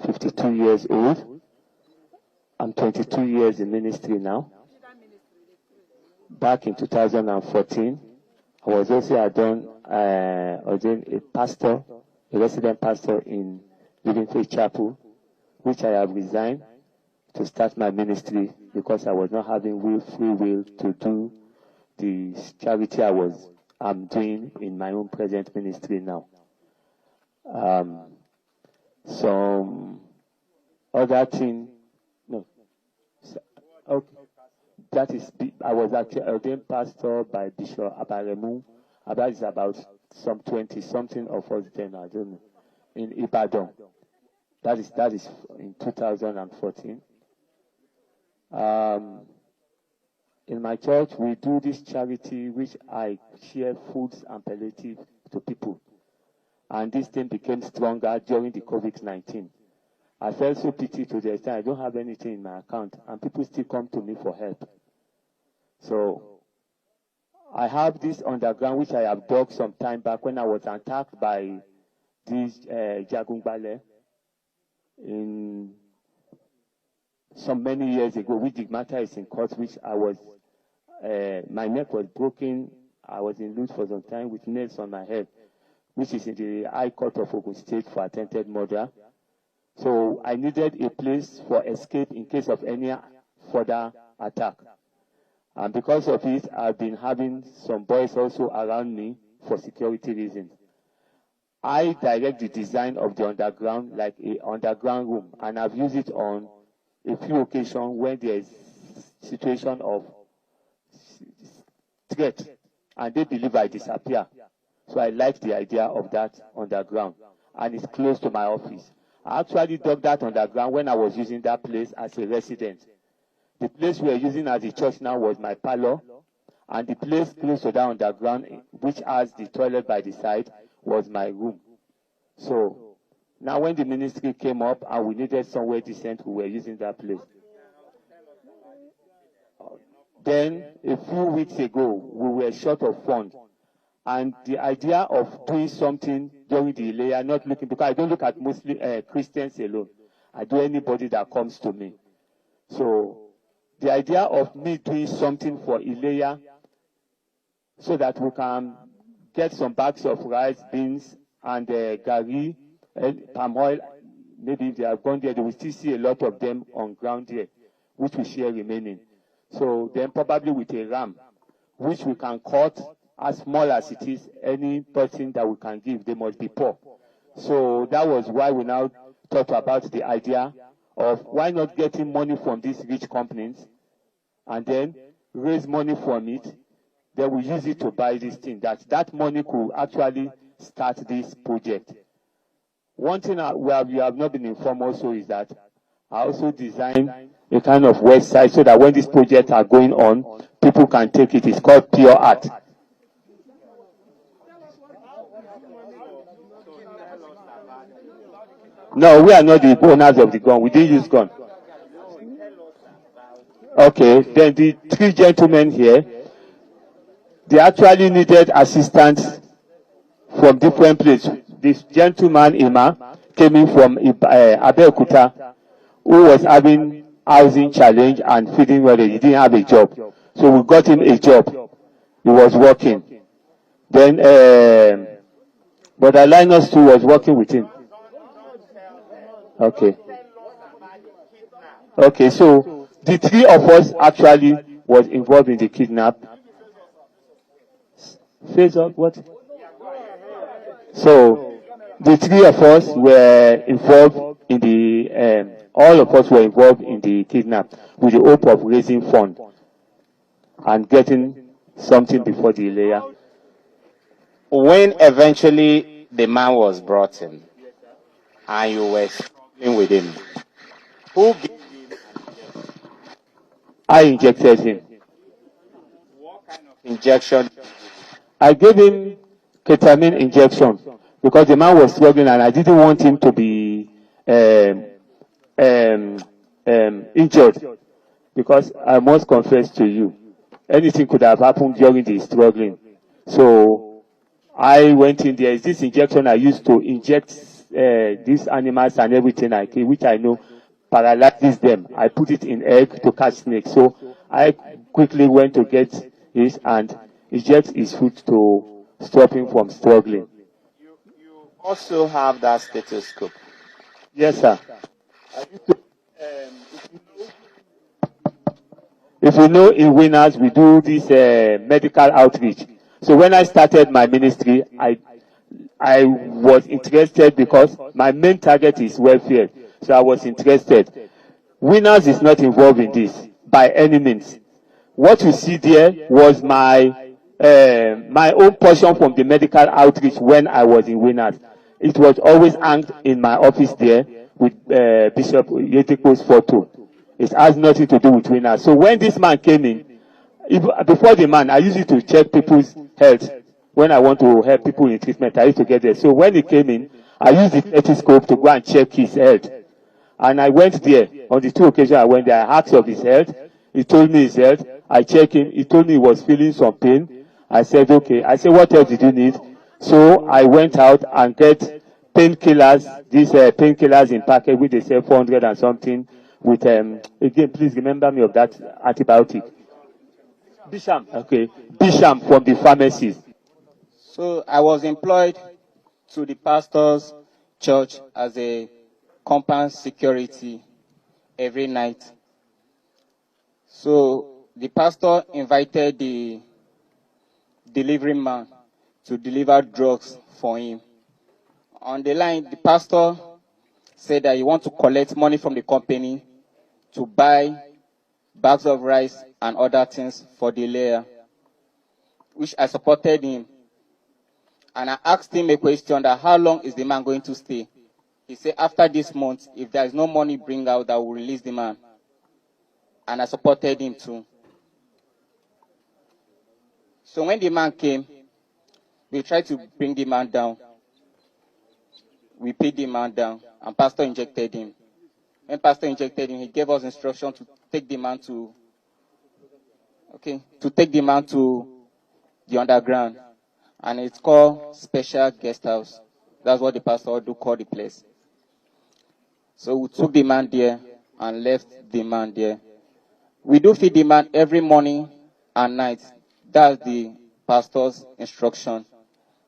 52 years old. I'm 22 years in ministry now. Back in 2014, I was also ordained a pastor, a resident pastor in Living Faith Chapel, which I have resigned to start my ministry because I was not having free will to do the charity I'm doing in my own present ministry now. Some other thing, no. Okay. That is, I was actually ordained pastor by Bishop Abaremu. That is about some 20-something of us then, I don't know, in Ibadan. That is in 2014. In my church, we do this charity which I share foods and palliative to people. And this thing became stronger during the COVID-19. I felt so pity to the extent I don't have anything in my account, and people still come to me for help. So I have this underground which I have dug some time back when I was attacked by this Jagungbale in some many years ago, which the matter is in court, which I was, my neck was broken. I was in loot for some time with nails on my head, which is in the High Court of Ogun State for attempted murder. So I needed a place for escape in case of any further attack. And because of it, I've been having some boys also around me for security reasons. I direct the design of the underground like an underground room, and I've used it on a few occasions when there is situation of threat, and they believe I disappear. So I like the idea of that underground, and it's close to my office. I actually dug that underground when I was using that place as a resident. The place we are using as a church now was my parlor, and the place close to that underground, which has the toilet by the side, was my room. So now when the ministry came up and we needed somewhere decent, we were using that place. Then a few weeks ago, we were short of funds. And the idea of doing something during the Ileya, not looking, because I don't look at mostly Christians alone. I do anybody that comes to me. So the idea of me doing something for Ileya so that we can get some bags of rice, beans, and gari, palm oil. Maybe if they have gone there, they will still see a lot of them on ground here, which we share remaining. So then probably with a ram, which we can cut as small as it is, any person that we can give, they must be poor. So that was why we now thought about the idea of why not getting money from these rich companies and then raise money from it, then we use it to buy this thing. That money could actually start this project. One thing where we have not been informed also is that I also designed a kind of website so that when these projects are going on, people can take it. It's called Pure Art. No, we are not the owners of the gun. We didn't use gun. Okay, then the three gentlemen here, they actually needed assistance from different places. This gentleman, Ima, came in from Abeokuta, who was having housing challenge and feeding well. He didn't have a job. So we got him a job. He was working. Then Brother Linus too was working with him. Okay. Okay, so the three of us actually was involved in the kidnap. Face up, what? So the three of us were involved in the, all of us were involved in the kidnap with the hope of raising funds and getting something before the Ileya. When eventually the man was brought in and you were struggling with him, who gave him? I injected him. What kind of injection? I gave him ketamine injection because the man was struggling and I didn't want him to be injured, because I must confess to you, anything could have happened during the struggling. So I went in there. Is this injection I used to inject these animals and everything I kill, which I know paralyzes them. I put it in egg to catch snakes. So I quickly went to get it and inject his foot to stop him from struggling. You also have that stethoscope. Yes, sir. If you know, in Winners, we do this medical outreach. So when I started my ministry, I was interested because my main target is welfare. So I was interested. Winners is not involved in this by any means. What you see there was my own portion from the medical outreach when I was in Winners. It was always hanged in my office there with Bishop Yetiko's photo. It has nothing to do with Winners. So when this man came in, before the man, I used it to check people's health. When I want to help people in treatment, I used to get there. So when he came in, I used the stethoscope to go and check his health. And I went there. On the 2 occasions I went there, I asked of his health. He told me his health. I checked him. He told me he was feeling some pain. I said, okay. I said, what else did you need? So I went out and get painkillers, these painkillers in packet, which they sell 400 and something with, again, please remember me of that antibiotic. Bisham. Okay. Bisham from the pharmacies. So I was employed to the pastor's church as a compound security every night. So the pastor invited the delivery man to deliver drugs for him. On the line, the pastor said that he wants to collect money from the company to buy bags of rice and other things for the layer, which I supported him. And I asked him a question that how long is the man going to stay? He said, after this month, if there is no money bring out, that will release the man. And I supported him too. So when the man came, we tried to bring the man down. We pinned the man down, and pastor injected him. When pastor injected him, he gave us instruction to take the man to the underground. And it's called Special Guest House. That's what the pastor do call the place. So we took the man there and left the man there. We do feed the man every morning and night. That's the pastor's instruction.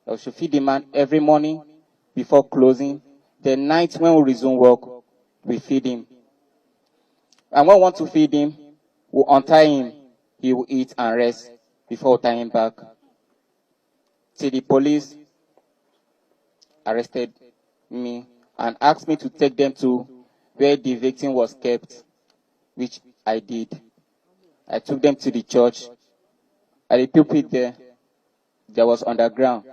We should feed the man every morning before closing. The night when we resume work, we feed him. And when we want to feed him, we untie him. He will eat and rest before we tie him back. Till the police arrested me and asked me to take them to where the victim was kept, which I did. I took them to the church. At the pulpit there was underground.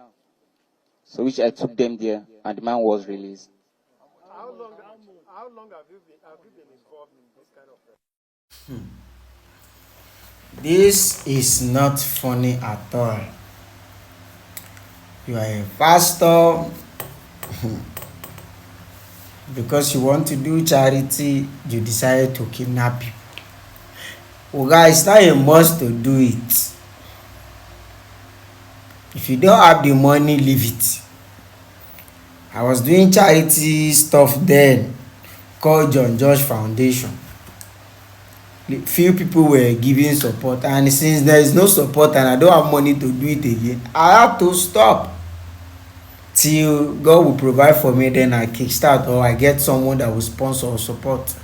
So which I took them there, and the man was released. How long have you been involved in this kind of This is not funny at all. You are a pastor. Because you want to do charity, you decide to kidnap people. Well, guys, it's not a must to do it. If you don't have the money, leave it. I was doing charity stuff then, called John George Foundation. Few people were giving support, and since there is no support and I don't have money to do it again, I had to stop till God will provide for me. Then I kickstart, or I get someone that will sponsor or support.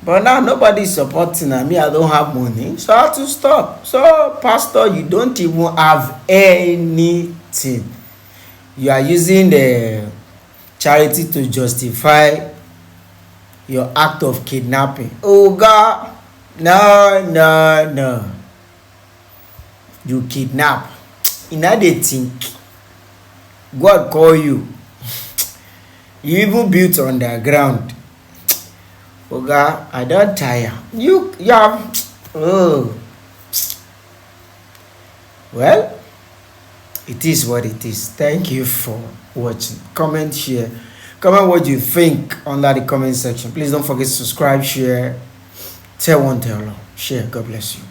But now nobody is supporting, and me, I don't have money, so I have to stop. So, pastor, you don't even have anything. You are using the charity to justify your act of kidnapping. Oh God, no. You kidnap. You know they think God call you. You even built on the ground. Oh God, I don't tire. You have well, it is what it is. Thank you for watching. Comment, share. Comment what you think under the comment section. Please don't forget to subscribe, share, tell one, tell all. Share. God bless you.